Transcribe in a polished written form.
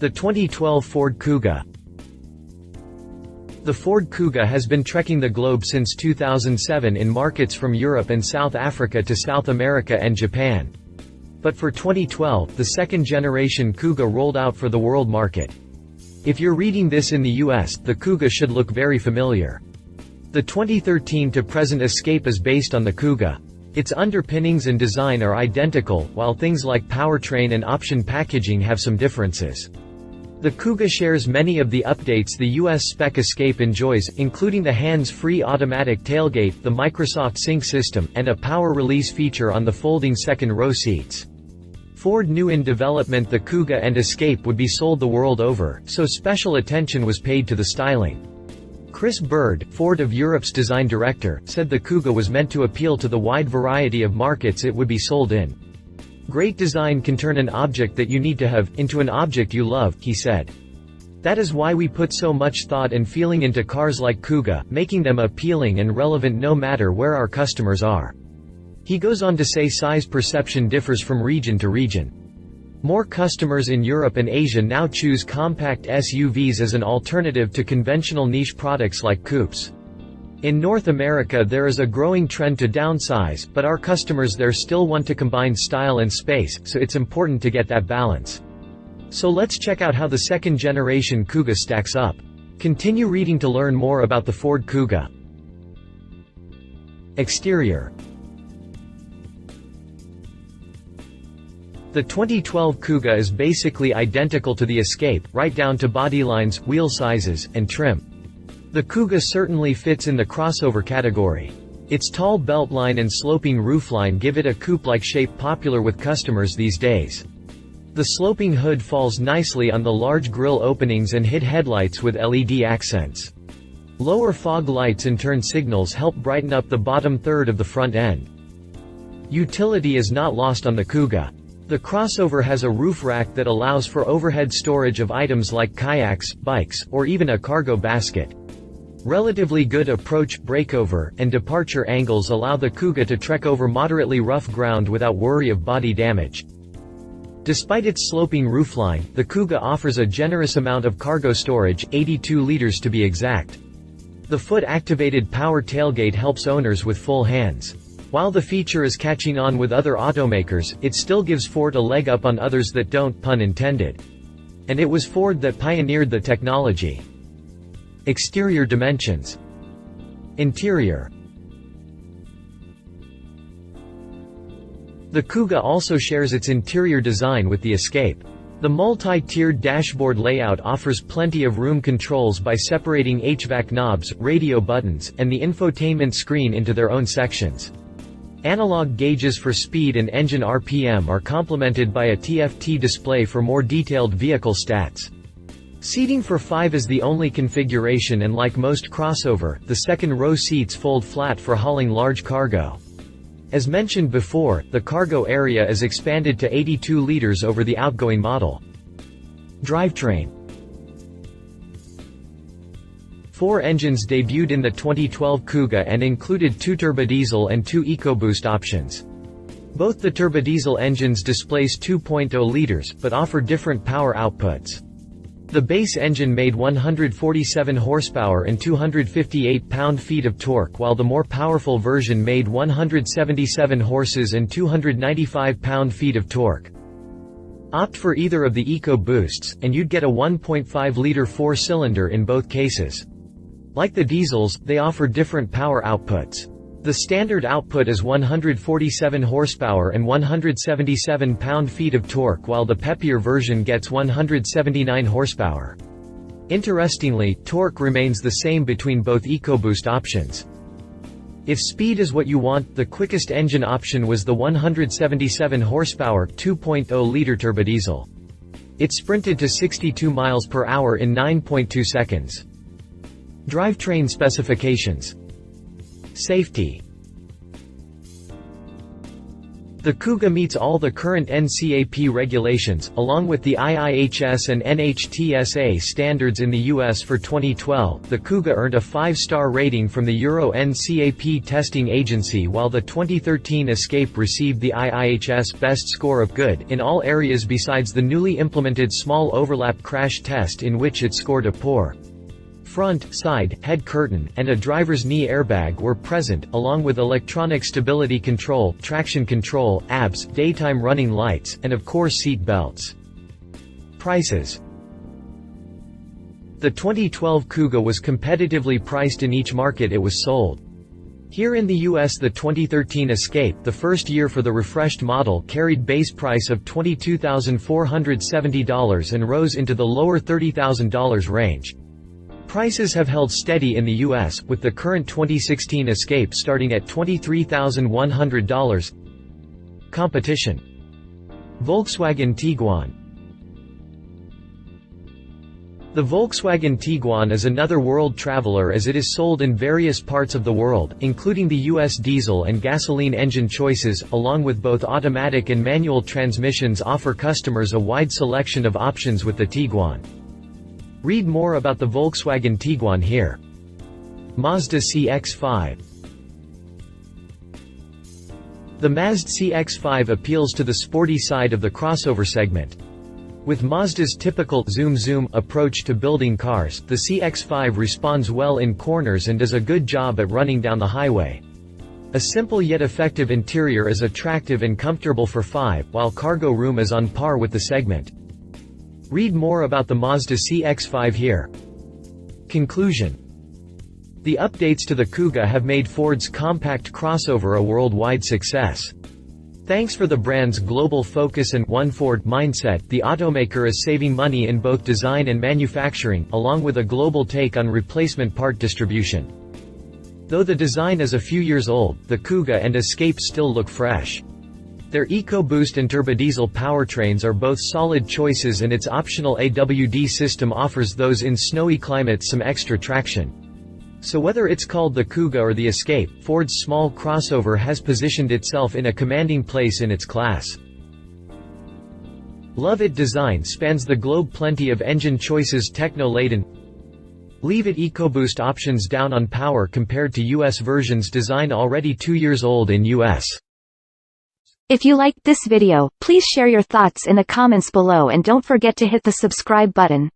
The 2012 Ford Kuga. The Ford Kuga has been trekking the globe since 2007 in markets from Europe and South Africa to South America and Japan. But for 2012, the second-generation Kuga rolled out for the world market. If you're reading this in the US, the Kuga should look very familiar. The 2013 to present Escape is based on the Kuga. Its underpinnings and design are identical, while things like powertrain and option packaging have some differences. The Kuga shares many of the updates the US spec Escape enjoys, including the hands-free automatic tailgate, the Microsoft Sync system, and a power release feature on the folding second-row seats. Ford knew in development the Kuga and Escape would be sold the world over, so special attention was paid to the styling. Chris Bird, Ford of Europe's design director, said the Kuga was meant to appeal to the wide variety of markets it would be sold in. "Great design can turn an object that you need to have into an object you love," he said. "That is why we put so much thought and feeling into cars like Kuga, making them appealing and relevant no matter where our customers are." He goes on to say size perception differs from region to region. More customers in Europe and Asia now choose compact SUVs as an alternative to conventional niche products like coupes. In North America there is a growing trend to downsize, but our customers there still want to combine style and space, so it's important to get that balance. So let's check out how the second-generation Kuga stacks up. Continue reading to learn more about the Ford Kuga. Exterior. The 2012 Kuga is basically identical to the Escape, right down to body lines, wheel sizes, and trim. The Kuga certainly fits in the crossover category. Its tall beltline and sloping roofline give it a coupe-like shape popular with customers these days. The sloping hood falls nicely on the large grille openings and HID headlights with LED accents. Lower fog lights and turn signals help brighten up the bottom third of the front end. Utility is not lost on the Kuga. The crossover has a roof rack that allows for overhead storage of items like kayaks, bikes, or even a cargo basket. Relatively good approach, breakover, and departure angles allow the Kuga to trek over moderately rough ground without worry of body damage. Despite its sloping roofline, the Kuga offers a generous amount of cargo storage, 82 liters to be exact. The foot-activated power tailgate helps owners with full hands. While the feature is catching on with other automakers, it still gives Ford a leg up on others that don't, pun intended. And it was Ford that pioneered the technology. Exterior dimensions. Interior. The Kuga also shares its interior design with the Escape. The multi-tiered dashboard layout offers plenty of room controls by separating HVAC knobs, radio buttons, and the infotainment screen into their own sections. Analog gauges for speed and engine RPM are complemented by a TFT display for more detailed vehicle stats. Seating for 5 is the only configuration, and like most crossover, the second-row seats fold flat for hauling large cargo. As mentioned before, the cargo area is expanded to 82 liters over the outgoing model. Drivetrain. 4 engines debuted in the 2012 Kuga and included 2 turbodiesel and 2 EcoBoost options. Both the turbodiesel engines displace 2.0 liters, but offer different power outputs. The base engine made 147 horsepower and 258 pound-feet of torque, while the more powerful version made 177 horses and 295 pound-feet of torque. Opt for either of the EcoBoosts, and you'd get a 1.5-liter 4-cylinder in both cases. Like the diesels, they offer different power outputs. The standard output is 147 horsepower and 177 pound-feet of torque, while the peppier version gets 179 horsepower. Interestingly, torque remains the same between both EcoBoost options. If speed is what you want, the quickest engine option was the 177 horsepower, 2.0-liter turbodiesel. It sprinted to 62 miles per hour in 9.2 seconds. Drivetrain specifications. Safety. The Kuga meets all the current NCAP regulations, along with the IIHS and NHTSA standards in the US. For 2012, the Kuga earned a 5-star rating from the Euro NCAP testing agency, while the 2013 Escape received the IIHS Best Score of Good in all areas besides the newly implemented small overlap crash test, in which it scored a poor. Front, side, head curtain, and a driver's knee airbag were present, along with electronic stability control, traction control, ABS, daytime running lights, and of course seat belts. Prices. The 2012 Kuga was competitively priced in each market it was sold. Here in the US, the 2013 Escape, the first year for the refreshed model, carried base price of $22,470 and rose into the lower $30,000 range. Prices have held steady in the US, with the current 2016 Escape starting at $23,100. Competition. Volkswagen Tiguan. The Volkswagen Tiguan is another world traveler, as it is sold in various parts of the world, including the US. Diesel and gasoline engine choices, along with both automatic and manual transmissions, offer customers a wide selection of options with the Tiguan. Read more about the Volkswagen Tiguan here. Mazda CX-5. The Mazda CX-5 appeals to the sporty side of the crossover segment. With Mazda's typical zoom approach to building cars, the CX-5 responds well in corners and does a good job at running down the highway. A simple yet effective interior is attractive and comfortable for 5, while cargo room is on par with the segment. Read more about the Mazda CX-5 here. Conclusion. The updates to the Kuga have made Ford's compact crossover a worldwide success. Thanks for the brand's global focus and One Ford mindset, the automaker is saving money in both design and manufacturing, along with a global take on replacement part distribution. Though the design is a few years old, the Kuga and Escape still look fresh. Their EcoBoost and turbodiesel powertrains are both solid choices, and its optional AWD system offers those in snowy climates some extra traction. So whether it's called the Kuga or the Escape, Ford's small crossover has positioned itself in a commanding place in its class. Love It design spans the globe, plenty of engine choices techno-laden. Leave It EcoBoost options down on power compared to US versions, design already 2 years old in US. If you liked this video, please share your thoughts in the comments below and don't forget to hit the subscribe button.